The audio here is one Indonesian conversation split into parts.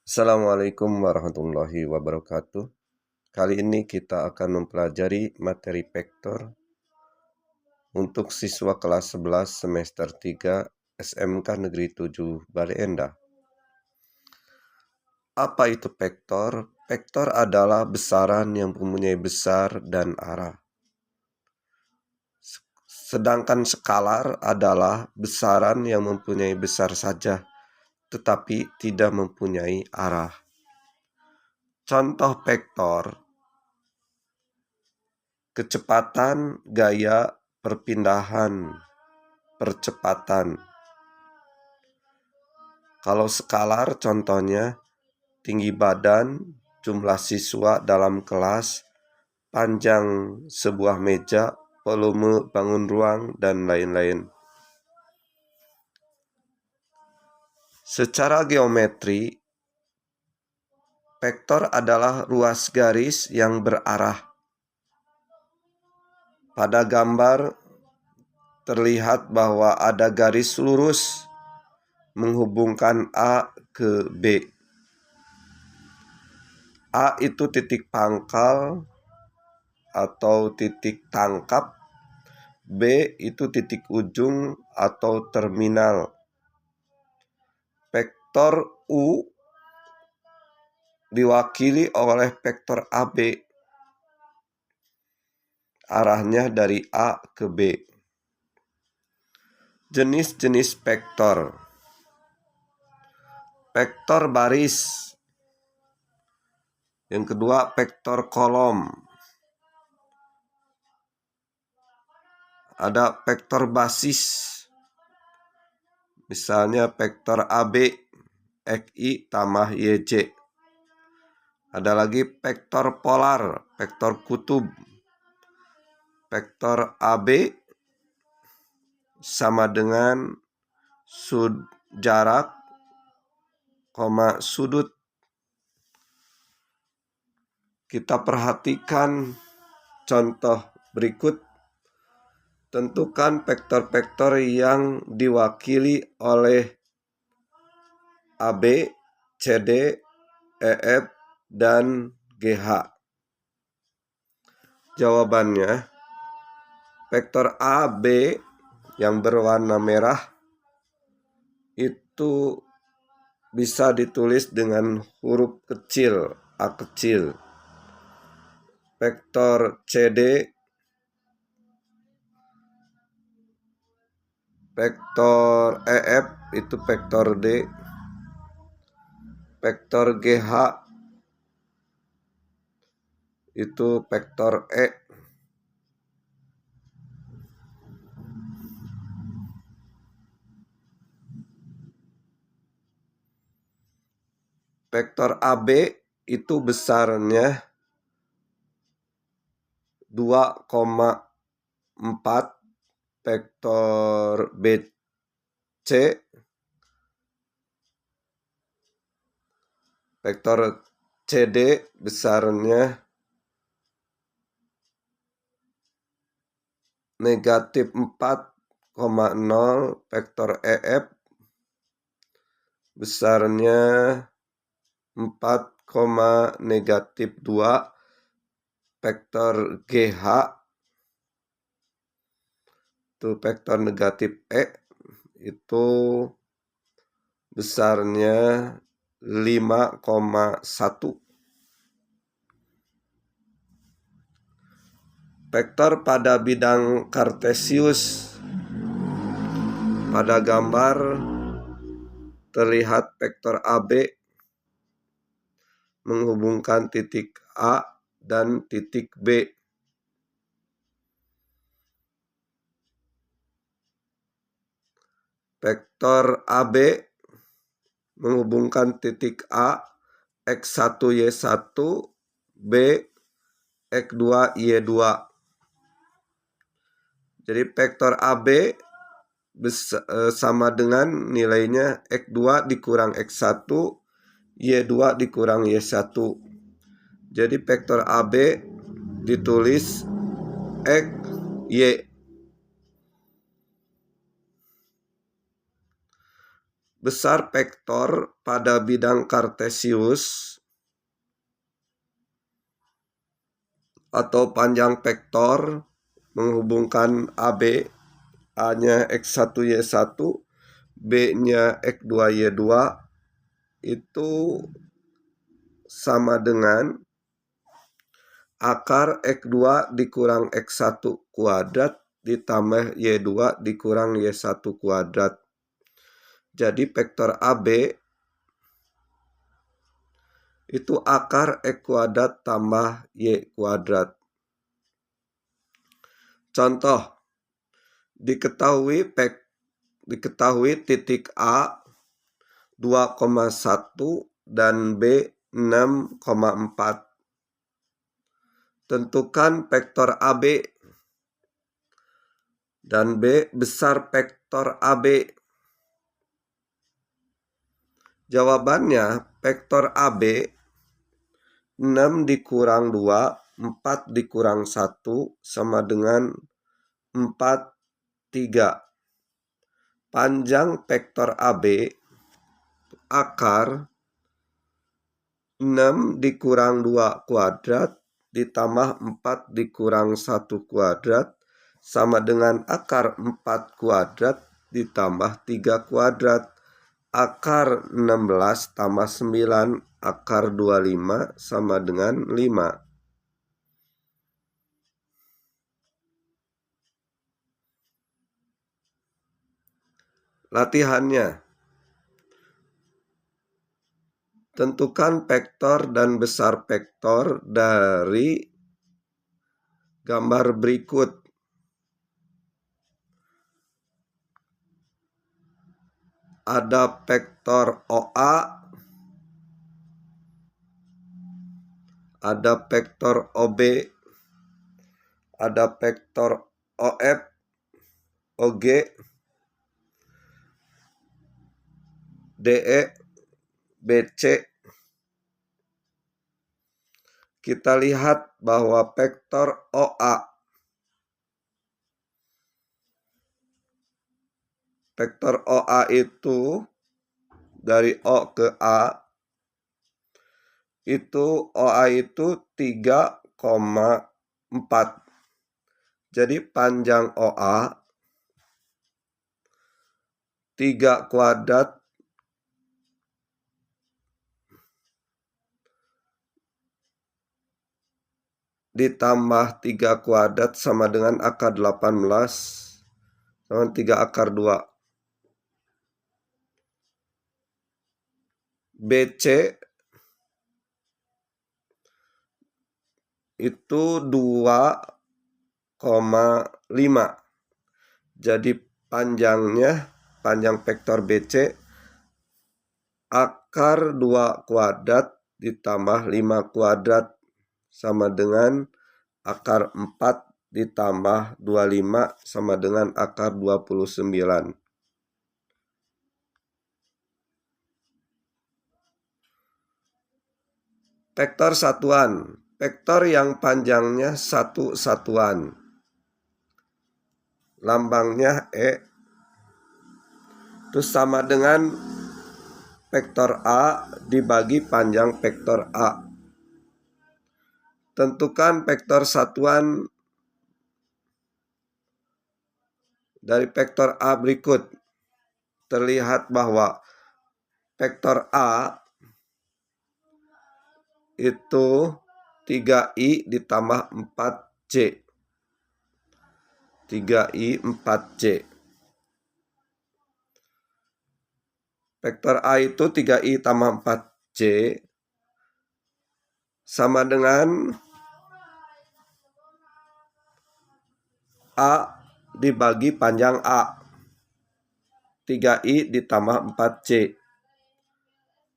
Assalamualaikum warahmatullahi wabarakatuh. Kali ini kita akan mempelajari materi vektor untuk siswa kelas 11 semester 3 SMK Negeri 7 Bale Endah. Apa itu vektor? Vektor adalah besaran yang mempunyai besar dan arah. Sedangkan skalar adalah besaran yang mempunyai besar saja, tetapi tidak mempunyai arah. Contoh vektor: kecepatan, gaya, perpindahan, percepatan. Kalau skalar contohnya tinggi badan, jumlah siswa dalam kelas, panjang sebuah meja, volume bangun ruang, dan lain-lain. Secara geometri, vektor adalah ruas garis yang berarah. Pada gambar terlihat bahwa ada garis lurus menghubungkan A ke B. A itu titik pangkal atau titik tangkap, B itu titik ujung atau terminal. Vektor U diwakili oleh vektor AB, arahnya dari A ke B. Jenis-jenis vektor: vektor baris, yang kedua vektor kolom, ada vektor basis, misalnya vektor AB XI tambah YJ. Ada lagi vektor polar, vektor kutub. Vektor AB sama dengan jarak, sudut. Kita perhatikan contoh berikut. Tentukan vektor-vektor yang diwakili oleh AB, CD, EF, dan GH. Jawabannya, vektor AB yang berwarna merah itu bisa ditulis dengan huruf kecil, A kecil. Vektor CD, vektor EF itu vektor D, vektor GH itu vektor E. Vektor AB itu besarnya 2,4, vektor BC, vektor CD besarnya -4,0, vektor EF besarnya 4,-2, vektor GH itu vektor negatif E itu besarnya 5,1. Vektor pada bidang kartesius. Pada gambar terlihat vektor AB menghubungkan titik A dan titik B. Vektor AB menghubungkan titik A X1 Y1, B X2 Y2. Jadi vektor AB sama dengan nilainya X2 dikurang X1, Y2 dikurang Y1. Jadi vektor AB ditulis X, Y. besar vektor pada bidang kartesius atau panjang vektor menghubungkan AB, A-nya X1 Y1, B-nya X2 Y2 itu sama dengan akar X2 dikurang X1 kuadrat ditambah Y2 dikurang Y1 kuadrat. Jadi vektor AB itu akar X kuadrat tambah Y kuadrat. Contoh, diketahui titik A 2,1 dan B 6,4. Tentukan vektor AB dan B besar vektor AB. Jawabannya vektor AB 6 dikurang 2, 4 dikurang 1 sama dengan 4, 3. Panjang vektor AB akar 6 dikurang 2 kuadrat ditambah 4 dikurang 1 kuadrat sama dengan akar 4 kuadrat ditambah 3 kuadrat. Akar 16 tambah 9 akar 25 sama dengan 5. Latihannya, tentukan vektor dan besar vektor dari gambar berikut. Ada vektor OA, ada vektor OB, ada vektor OF, OG, DE, BC. Kita lihat bahwa vektor OA, vektor OA itu dari O ke A, itu OA itu 3,4. Jadi panjang OA 3 kuadrat ditambah 3 kuadrat sama dengan akar 18 sama 3 akar 2. BC itu 2,5. Jadi panjang vektor BC akar 2 kuadrat ditambah 5 kuadrat sama dengan akar 4 ditambah 25 sama dengan akar 29. Vektor satuan, vektor yang panjangnya satu satuan. Lambangnya E. Itu sama dengan vektor A dibagi panjang vektor A. Tentukan vektor satuan dari vektor A berikut. Terlihat bahwa vektor A itu 3i ditambah 4c. 3i 4c. Vektor A itu 3i tambah 4c sama dengan A dibagi panjang A. 3i ditambah 4c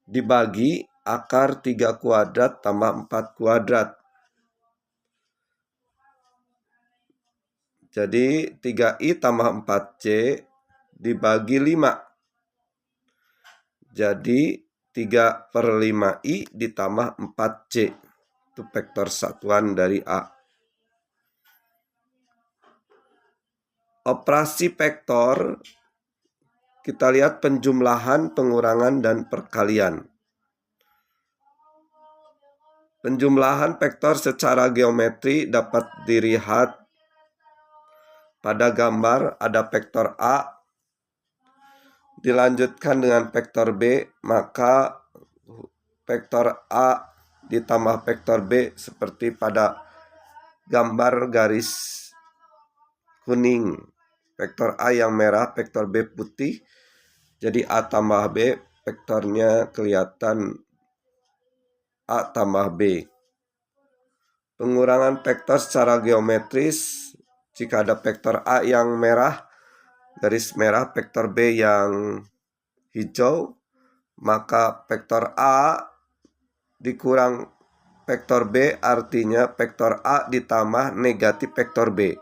dibagi akar 3 kuadrat tambah 4 kuadrat. Jadi 3i tambah 4c dibagi 5. Jadi 3/5i ditambah 4c. Itu vektor satuan dari A. Operasi vektor kita lihat penjumlahan, pengurangan, dan perkalian. Penjumlahan vektor secara geometri dapat dilihat pada gambar. Ada vektor A dilanjutkan dengan vektor B, maka vektor A ditambah vektor B seperti pada gambar garis kuning. Vektor A yang merah, vektor B putih. Jadi A tambah B, vektornya kelihatan A tambah B. Pengurangan vektor secara geometris, jika ada vektor A yang merah, garis merah, vektor B yang hijau, maka vektor A dikurang vektor B artinya vektor A ditambah negatif vektor B.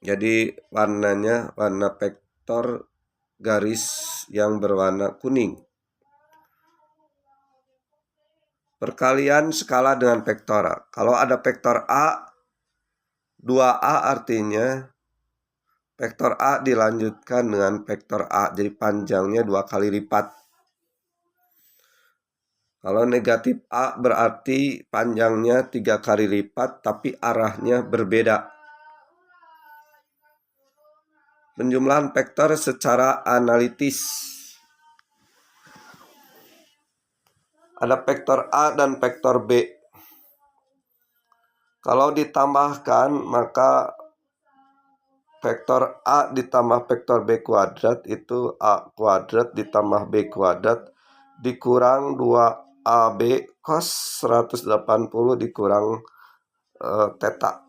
Jadi warnanya warna vektor garis yang berwarna kuning. Perkalian skala dengan vektor A. Kalau ada vektor A, 2A artinya vektor A dilanjutkan dengan vektor A. Jadi panjangnya 2 kali lipat. Kalau negatif A berarti panjangnya 3 kali lipat tapi arahnya berbeda. Penjumlahan vektor secara analitis. Ada vektor A dan vektor B. Kalau ditambahkan, maka vektor A ditambah vektor B kuadrat itu A kuadrat ditambah B kuadrat dikurang 2AB cos 180 dikurang theta.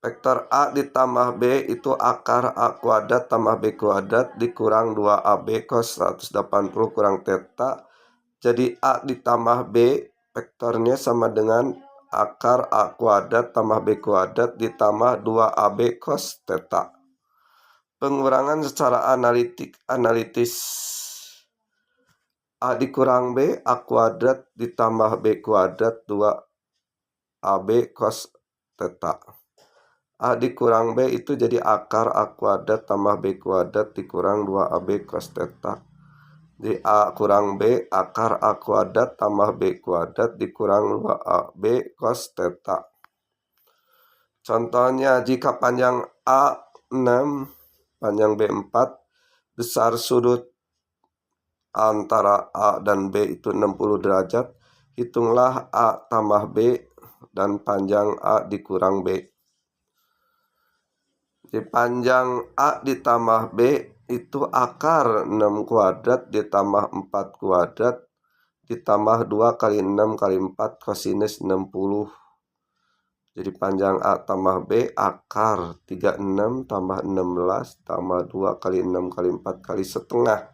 Vektor A ditambah B itu akar A kuadrat tambah B kuadrat dikurang 2AB cos 180 kurang theta. Jadi A ditambah B vektornya sama dengan akar A kuadrat tambah B kuadrat ditambah 2AB cos theta. Pengurangan secara analitis. A dikurang B, A kuadrat ditambah B kuadrat 2AB cos theta. A dikurang B itu jadi akar A kuadrat tambah B kuadrat dikurang 2AB cos theta. Jadi A kurang B, akar A kuadrat tambah B kuadrat dikurang 2AB cos theta. Contohnya, jika panjang A 6, panjang B 4, besar sudut antara A dan B itu 60 derajat, hitunglah A tambah B dan panjang A dikurang B. Jadi panjang A ditambah B itu akar 6 kuadrat ditambah 4 kuadrat ditambah 2 kali 6 kali 4 kosinus 60. Jadi panjang A tambah B akar 36 tambah 16 tambah 2 kali 6 kali 4 kali setengah.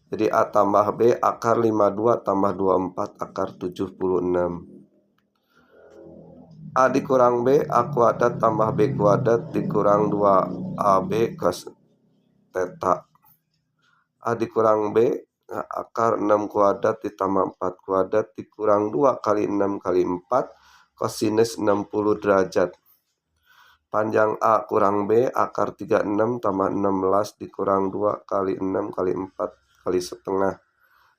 Jadi A tambah B akar 52 tambah 24 akar 76. A dikurang B, A kuadrat tambah B kuadrat dikurang 2AB cos theta. A dikurang B, akar 6 kuadrat ditambah 4 kuadrat dikurang 2 kali 6 kali 4 kosinus 60 derajat. Panjang A kurang B, akar 36 tambah 16 dikurang 2 kali 6 kali 4 kali setengah.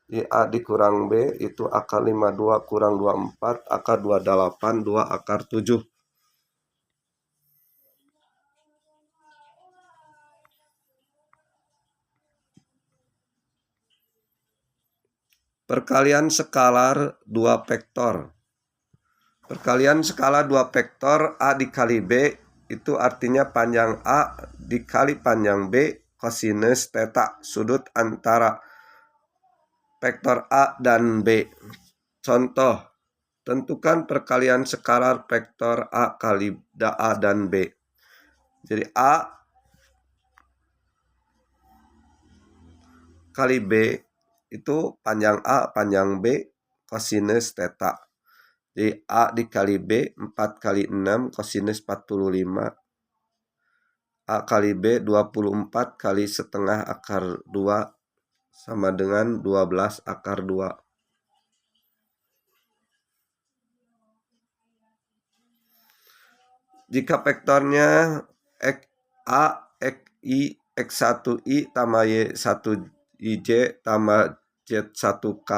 Di A dikurang B itu akar 52 kurang 24 akar 28 2 akar 7. Perkalian skalar 2 vektor. Perkalian skala 2 vektor A dikali B itu artinya panjang A dikali panjang B kosinus theta sudut antara vektor A dan B. Contoh, tentukan perkalian skalar vektor A kali A dan B. Jadi A kali B itu panjang A panjang B kosinus theta. Jadi A dikali B 4 kali 6 kosinus 45. A kali B 24 kali setengah akar 2 sama dengan 12 akar 2. Jika vektornya A, X I tambah Y1IJ tambah Z1K,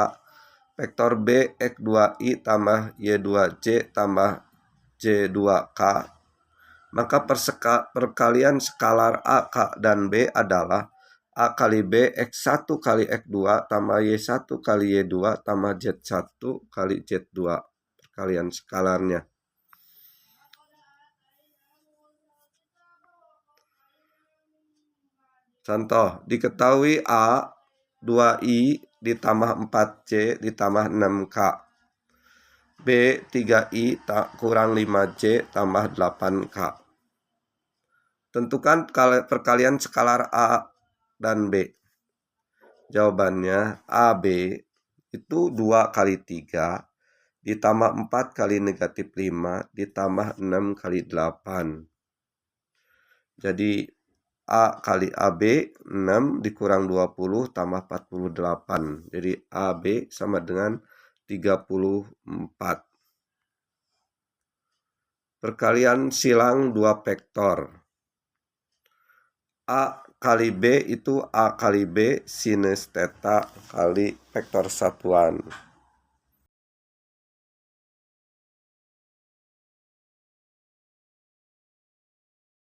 vektor B, X2I tambah Y2J tambah J2K, maka perkalian skalar A, K, dan B adalah A kali B X1 kali X2 tambah Y1 kali Y2 tambah Z1 kali Z2, perkalian skalarnya. Contoh, diketahui A 2I ditambah 4C ditambah 6K, B 3I kurang 5C tambah 8K. Tentukan perkalian skalar A dan B. Jawabannya AB itu 2 kali 3 ditambah 4 kali negatif 5 ditambah 6 kali 8. Jadi A kali AB 6 dikurang 20 tambah 48. Jadi AB sama dengan 34. Perkalian silang dua vektor. A kali B itu A kali B sinus theta kali vektor satuan.